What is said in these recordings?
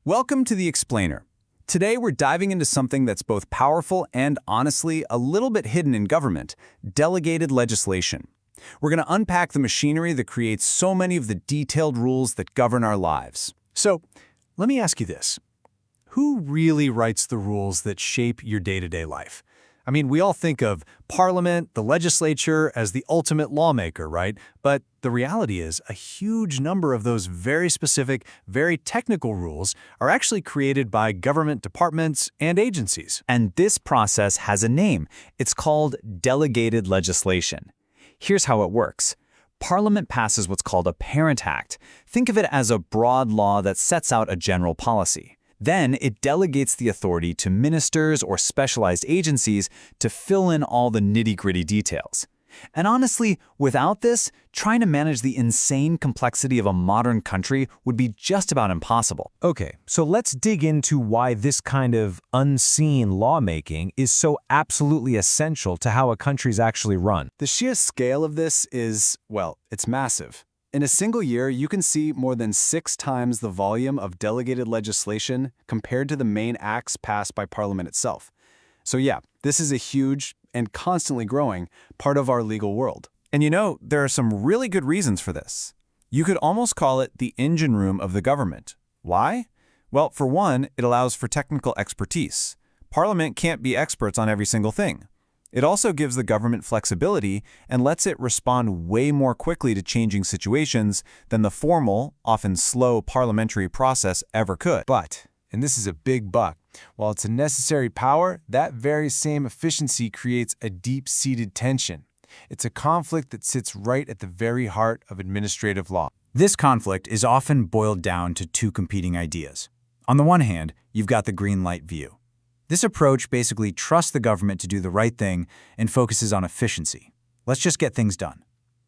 Welcome to The Explainer. Today we're diving into something that's both powerful and, honestly, a little bit hidden in government: delegated legislation. We're going to unpack the machinery that creates so many of the detailed rules that govern our lives. So, let me ask you this. Who really writes the rules that shape your day-to-day life? I mean, we all think of Parliament, the legislature, as the ultimate lawmaker, right? But the reality is, a huge number of those very specific, very technical rules are actually created by government departments and agencies. And this process has a name. It's called delegated legislation. Here's how it works. Parliament passes what's called a Parent Act. Think of it as a broad law that sets out a general policy. Then it delegates the authority to ministers or specialized agencies to fill in all the nitty-gritty details. And honestly, without this, trying to manage the insane complexity of a modern country would be just about impossible. Okay, so let's dig into why this kind of unseen lawmaking is so absolutely essential to how a country's actually run. The sheer scale of this is, well, it's massive. In a single year, you can see more than 6 times the volume of delegated legislation compared to the main acts passed by Parliament itself. So yeah, this is a huge and constantly growing part of our legal world. And you know, there are some really good reasons for this. You could almost call it the engine room of the government. Why? Well, for one, it allows for technical expertise. Parliament can't be experts on every single thing. It also gives the government flexibility and lets it respond way more quickly to changing situations than the formal, often slow parliamentary process ever could. But, and this is a big but, while it's a necessary power, that very same efficiency creates a deep-seated tension. It's a conflict that sits right at the very heart of administrative law. This conflict is often boiled down to 2 competing ideas. On the one hand, you've got the green light view. This approach basically trusts the government to do the right thing and focuses on efficiency. Let's just get things done.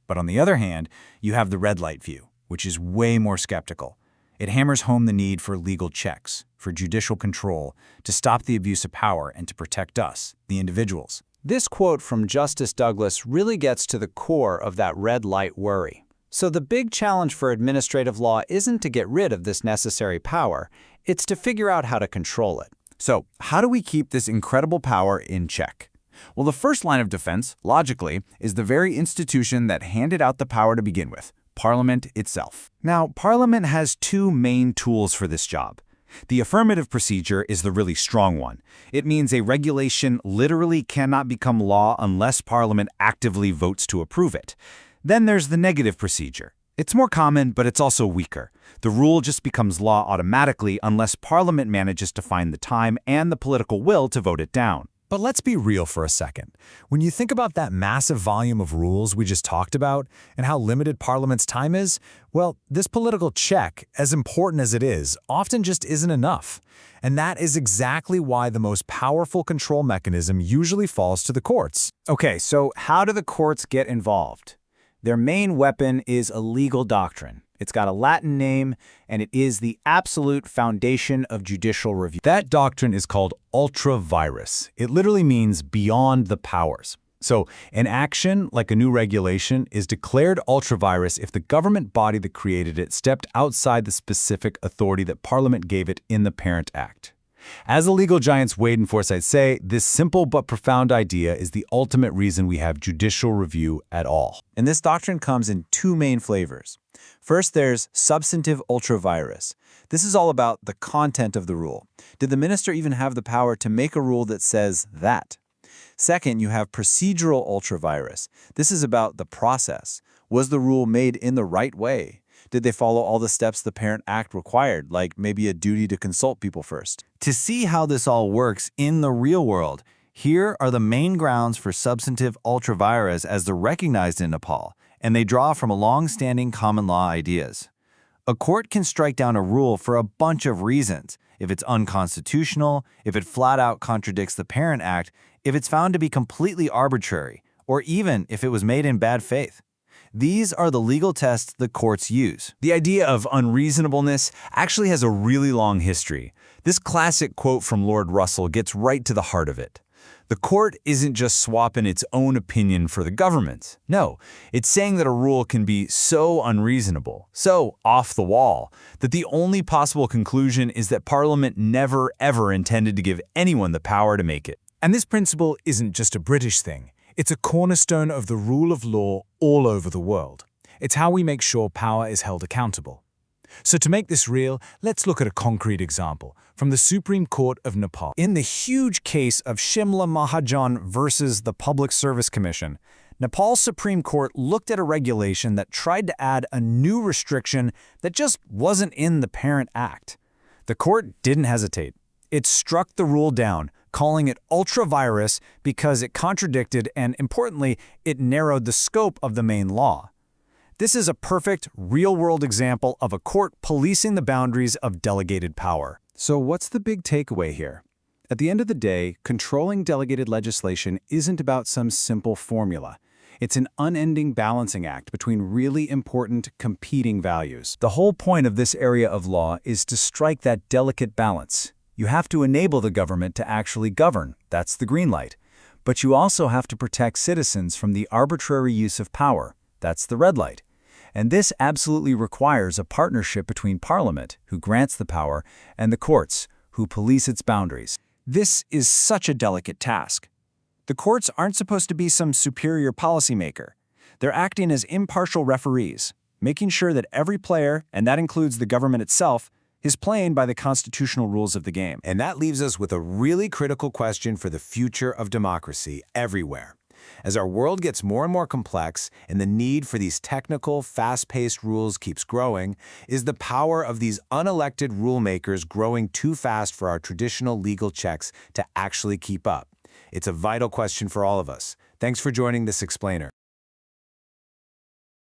But on the other hand, you have the red light view, which is way more skeptical. It hammers home the need for legal checks, for judicial control, to stop the abuse of power and to protect us, the individuals. This quote from Justice Douglas really gets to the core of that red light worry. So the big challenge for administrative law isn't to get rid of this necessary power, it's to figure out how to control it. So, how do we keep this incredible power in check? Well, the first line of defense, logically, is the very institution that handed out the power to begin with, Parliament itself. Now, Parliament has 2 main tools for this job. The affirmative procedure is the really strong one. It means a regulation literally cannot become law unless Parliament actively votes to approve it. Then there's the negative procedure. It's more common, but it's also weaker. The rule just becomes law automatically unless Parliament manages to find the time and the political will to vote it down. But let's be real for a second. When you think about that massive volume of rules we just talked about and how limited Parliament's time is, well, this political check, as important as it is, often just isn't enough. And that is exactly why the most powerful control mechanism usually falls to the courts. Okay, so how do the courts get involved? Their main weapon is a legal doctrine. It's got a Latin name, and it is the absolute foundation of judicial review. That doctrine is called ultra vires. It literally means beyond the powers. So, an action, like a new regulation, is declared ultra vires if the government body that created it stepped outside the specific authority that Parliament gave it in the Parent Act. As the legal giants Wade and Forsyth say, this simple but profound idea is the ultimate reason we have judicial review at all. And this doctrine comes in 2 main flavors. First, there's substantive ultra vires. This is all about the content of the rule. Did the minister even have the power to make a rule that says that? Second, you have procedural ultra vires. This is about the process. Was the rule made in the right way? Did they follow all the steps the Parent Act required, like maybe a duty to consult people first? To see how this all works in the real world, here are the main grounds for substantive ultra vires as they're recognized in Nepal, and they draw from a long-standing common law ideas. A court can strike down a rule for a bunch of reasons: if it's unconstitutional, if it flat-out contradicts the Parent Act, if it's found to be completely arbitrary, or even if it was made in bad faith. These are the legal tests the courts use. The idea of unreasonableness actually has a really long history. This classic quote from Lord Russell gets right to the heart of it. The court isn't just swapping its own opinion for the government. No, it's saying that a rule can be so unreasonable, so off the wall, that the only possible conclusion is that Parliament never, ever intended to give anyone the power to make it. And this principle isn't just a British thing. It's a cornerstone of the rule of law all over the world. It's how we make sure power is held accountable. So to make this real, let's look at a concrete example from the Supreme Court of Nepal. In the huge case of Shimla Mahajan versus the Public Service Commission, Nepal's Supreme Court looked at a regulation that tried to add a new restriction that just wasn't in the parent act. The court didn't hesitate. It struck the rule down, calling it ultra-virus because it contradicted and, importantly, it narrowed the scope of the main law. This is a perfect, real-world example of a court policing the boundaries of delegated power. So what's the big takeaway here? At the end of the day, controlling delegated legislation isn't about some simple formula. It's an unending balancing act between really important competing values. The whole point of this area of law is to strike that delicate balance. You have to enable the government to actually govern. That's the green light. But you also have to protect citizens from the arbitrary use of power. That's the red light. And this absolutely requires a partnership between Parliament, who grants the power, and the courts, who police its boundaries. This is such a delicate task. The courts aren't supposed to be some superior policymaker. They're acting as impartial referees, making sure that every player, and that includes the government itself, is playing by the constitutional rules of the game. And that leaves us with a really critical question for the future of democracy everywhere. As our world gets more and more complex and the need for these technical, fast-paced rules keeps growing, is the power of these unelected rulemakers growing too fast for our traditional legal checks to actually keep up? It's a vital question for all of us. Thanks for joining this Explainer.